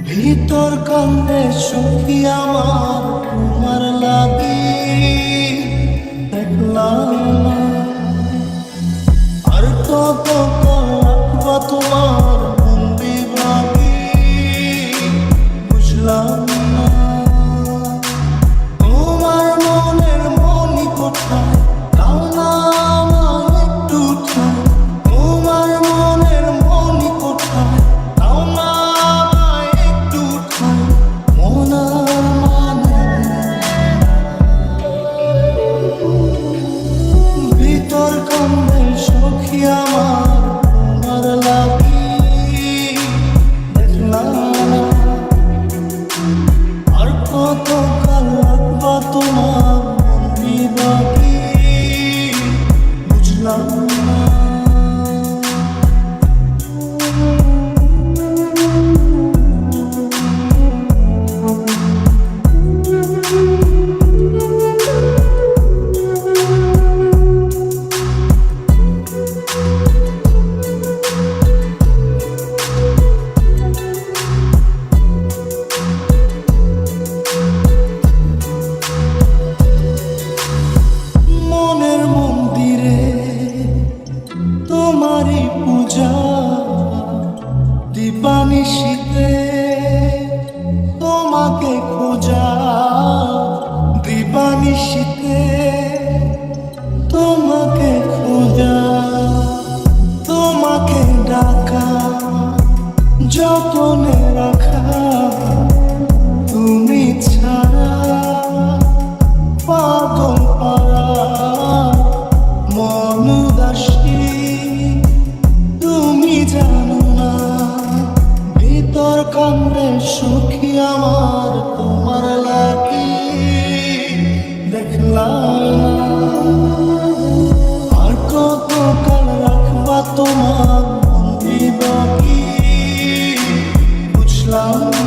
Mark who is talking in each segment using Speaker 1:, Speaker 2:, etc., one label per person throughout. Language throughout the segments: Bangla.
Speaker 1: ভিতর কান্দে সখী আমার তোমার লাগি দেখলাম না। আর কত রাখবা তোমার মন বিভাগী বুঝলাম না। তোমার মনের মনি কোথায় দাও না আমায় একটু ঠাঁই। তোমার মনের মনি কোথায় দাও না আমায় একটু ঠাঁই। মন আর মানে ভিতর কান্দে সখী আমার তোমার লাগি দেখলাম না। আর কত কাল রাখবা তোমার মন বিভাগী বুঝলাম না। মনের মন্দিরে তোমারই পূজা দিবানিশীতে তোমাকে খোঁজা। দিবানিশীতে তোমাকে খোঁজা, তোমাকে ডাকা, যতনে রাখা। তুমি ছাড়া পাগল পারা মন উদাসী তুমি জানো না। ভিতর কান্দে সখী আমার তোমার লাগি দেখলাম না। আর কত কাল রাখবা তোমার মন বিভাগী বুঝলাম না।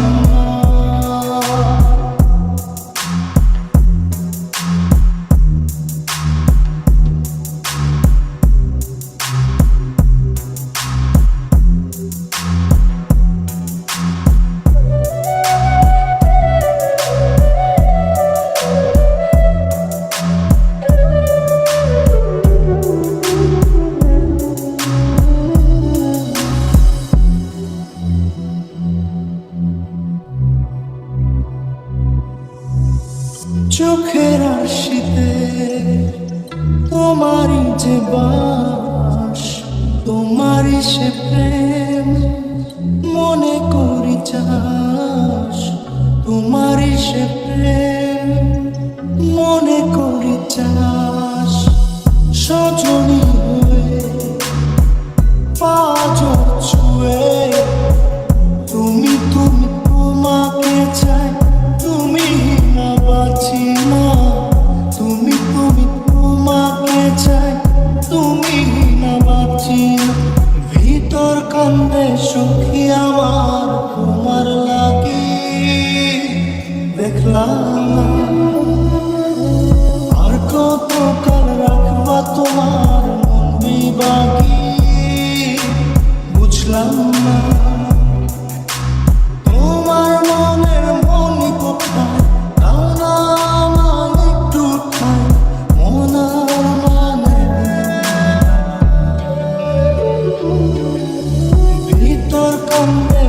Speaker 1: চোখের আশিতে তোমারই যে বাস, তোমারই সে প্রেম মনে করি চাস। তোমারই সে প্রেম মনে করি চাস। সজনী হয়ে পাঁচর ছুঁয়ে তুমি তুমি তোমাকে চাই। তুমি না বাঁচি না, তুমি তুমি তোমাকে চাই। তুমি না বাঁচি না। ভিতর কান্দে সখী আমার তোমার লাগি দেখলাম না। আর কত কাল রাখবা তোমার মন বিভাগী বুঝলাম না। তোমার মনের মনি কোথায় দাও না আমায় একটু ঠাঁই। মন আর মানে ভিতর কান্দে